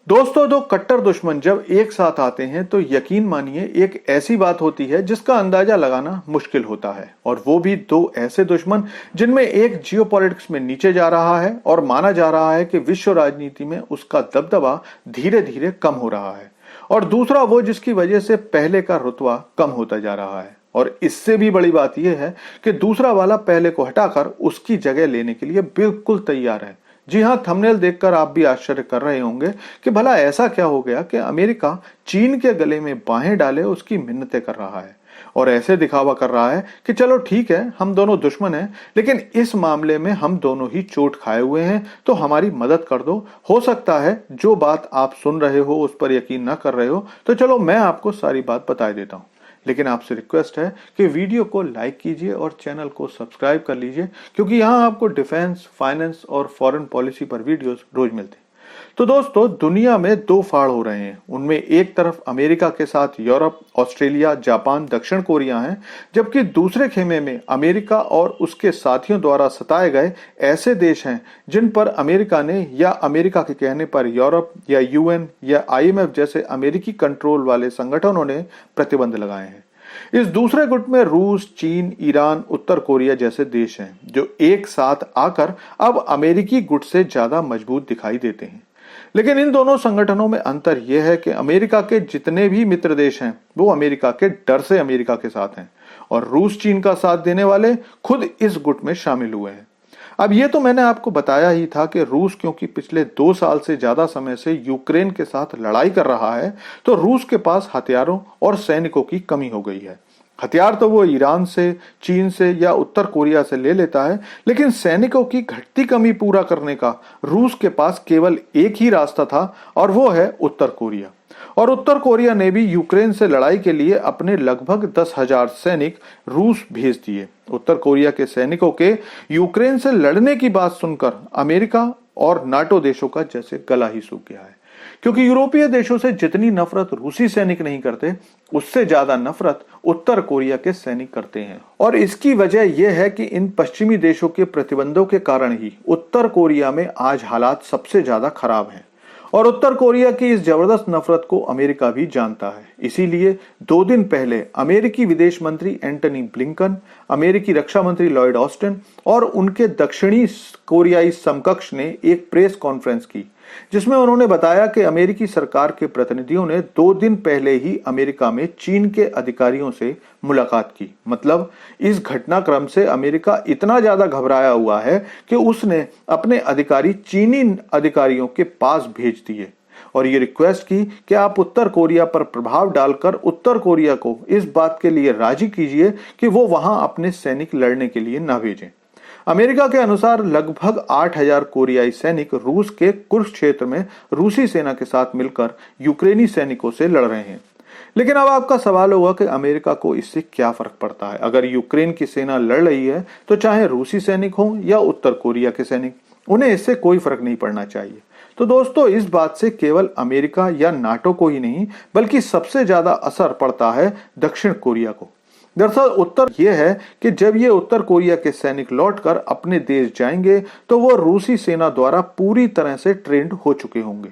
दोस्तों, दो कट्टर दुश्मन जब एक साथ आते हैं तो यकीन मानिए एक ऐसी बात होती है जिसका अंदाजा लगाना मुश्किल होता है। और वो भी दो ऐसे दुश्मन जिनमें एक जियोपॉलिटिक्स में नीचे जा रहा है और माना जा रहा है कि विश्व राजनीति में उसका दबदबा धीरे धीरे कम हो रहा है, और दूसरा वो जिसकी वजह से पहले का रुतबा कम होता जा रहा है। और इससे भी बड़ी बात यह है कि दूसरा वाला पहले को हटाकर उसकी जगह लेने के लिए बिल्कुल तैयार है। जी हां, थंबनेल देखकर आप भी आश्चर्य कर रहे होंगे कि भला ऐसा क्या हो गया कि अमेरिका चीन के गले में बाहें डाले उसकी मिन्नतें कर रहा है और ऐसे दिखावा कर रहा है कि चलो ठीक है, हम दोनों दुश्मन हैं, लेकिन इस मामले में हम दोनों ही चोट खाए हुए हैं, तो हमारी मदद कर दो। हो सकता है जो बात आप सुन रहे हो उस पर यकीन ना कर रहे हो, तो चलो मैं आपको सारी बात बता देता हूं। लेकिन आपसे रिक्वेस्ट है कि वीडियो को लाइक कीजिए और चैनल को सब्सक्राइब कर लीजिए, क्योंकि यहाँ आपको डिफेंस, फाइनेंस और फॉरेन पॉलिसी पर वीडियोस रोज मिलते हैं। तो दोस्तों, दुनिया में दो फाड़ हो रहे हैं। उनमें एक तरफ अमेरिका के साथ यूरोप, ऑस्ट्रेलिया, जापान, दक्षिण कोरिया हैं, जबकि दूसरे खेमे में अमेरिका और उसके साथियों द्वारा सताए गए ऐसे देश हैं जिन पर अमेरिका ने या अमेरिका के कहने पर यूरोप या यूएन या आईएमएफ जैसे अमेरिकी कंट्रोल वाले संगठनों ने प्रतिबंध लगाए हैं। इस दूसरे गुट में रूस, चीन, ईरान, उत्तर कोरिया जैसे देश हैं जो एक साथ आकर अब अमेरिकी गुट से ज्यादा मजबूत दिखाई देते हैं। लेकिन इन दोनों संगठनों में अंतर यह है कि अमेरिका के जितने भी मित्र देश हैं वो अमेरिका के डर से अमेरिका के साथ हैं, और रूस चीन का साथ देने वाले खुद इस गुट में शामिल हुए हैं। अब ये तो मैंने आपको बताया ही था कि रूस क्योंकि पिछले 2 साल से ज्यादा समय से यूक्रेन के साथ लड़ाई कर रहा है, तो रूस के पास हथियारों और सैनिकों की कमी हो गई है। हथियार तो वो ईरान से, चीन से या उत्तर कोरिया से ले लेता है, लेकिन सैनिकों की घटती कमी पूरा करने का रूस के पास केवल एक ही रास्ता था, और वो है उत्तर कोरिया। और उत्तर कोरिया ने भी यूक्रेन से लड़ाई के लिए अपने लगभग 10,000 सैनिक रूस भेज दिए। उत्तर कोरिया के सैनिकों के यूक्रेन से लड़ने की बात सुनकर अमेरिका और नाटो देशों का जैसे गला ही सूख गया है, क्योंकि यूरोपीय देशों से जितनी नफरत रूसी सैनिक नहीं करते, उससे ज्यादा नफरत उत्तर कोरिया के सैनिक करते हैं। और इसकी वजह यह है कि इन पश्चिमी देशों के प्रतिबंधों के कारण ही उत्तर कोरिया में आज हालात सबसे ज्यादा खराब हैं। और उत्तर कोरिया की इस जबरदस्त नफरत को अमेरिका भी जानता है। इसीलिए 2 दिन पहले अमेरिकी विदेश मंत्री एंटनी ब्लिंकन, अमेरिकी रक्षा मंत्री लॉयड ऑस्टिन और उनके दक्षिणी कोरियाई समकक्ष ने एक प्रेस कॉन्फ्रेंस की, जिसमें उन्होंने बताया कि अमेरिकी सरकार के प्रतिनिधियों ने 2 दिन पहले ही अमेरिका में चीन के अधिकारियों से मुलाकात की। मतलब इस घटनाक्रम से अमेरिका इतना ज्यादा घबराया हुआ है कि उसने अपने अधिकारी चीनी अधिकारियों के पास भेज दिए और ये रिक्वेस्ट की कि आप उत्तर कोरिया पर प्रभाव डालकर उत्तर कोरिया को इस बात के लिए राजी कीजिए कि वो वहां अपने सैनिक लड़ने के लिए न भेजें। अमेरिका के अनुसार लगभग 8,000 कोरियाई सैनिक रूस के कुर्स्क क्षेत्र में रूसी सेना के साथ मिलकर यूक्रेनी सैनिकों से लड़ रहे हैं। लेकिन अब आपका सवाल होगा कि अमेरिका को इससे क्या फर्क पड़ता है। अगर यूक्रेन की सेना लड़ रही है तो चाहे रूसी सैनिक हो या उत्तर कोरिया के सैनिक, उन्हें इससे कोई फर्क नहीं पड़ना चाहिए। तो दोस्तों, इस बात से केवल अमेरिका या नाटो को ही नहीं, बल्कि सबसे ज्यादा असर पड़ता है दक्षिण कोरिया को। दरअसल उत्तर यह है कि जब ये उत्तर कोरिया के सैनिक लौटकर अपने देश जाएंगे तो वो रूसी सेना द्वारा पूरी तरह से ट्रेंड हो चुके होंगे।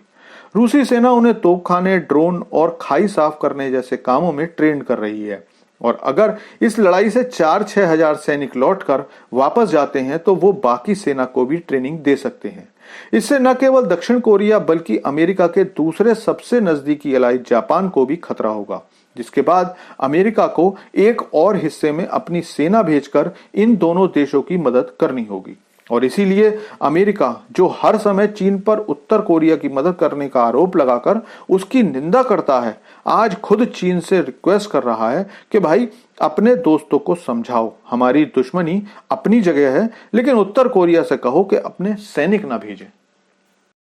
रूसी सेना उन्हें तोपखाने, ड्रोन और खाई साफ करने जैसे कामों में ट्रेंड कर रही है। और अगर इस लड़ाई से 4-6 हजार सैनिक लौटकर वापस जाते हैं तो वो बाकी सेना को भी ट्रेनिंग दे सकते हैं। इससे न केवल दक्षिण कोरिया बल्कि अमेरिका के दूसरे सबसे नजदीकी एलाई जापान को भी खतरा होगा, जिसके बाद अमेरिका को एक और हिस्से में अपनी सेना भेजकर इन दोनों देशों की मदद करनी होगी। और इसीलिए अमेरिका, जो हर समय चीन पर उत्तर कोरिया की मदद करने का आरोप लगाकर उसकी निंदा करता है, आज खुद चीन से रिक्वेस्ट कर रहा है कि भाई अपने दोस्तों को समझाओ, हमारी दुश्मनी अपनी जगह है, लेकिन उत्तर कोरिया से कहो कि अपने सैनिक ना भेजें।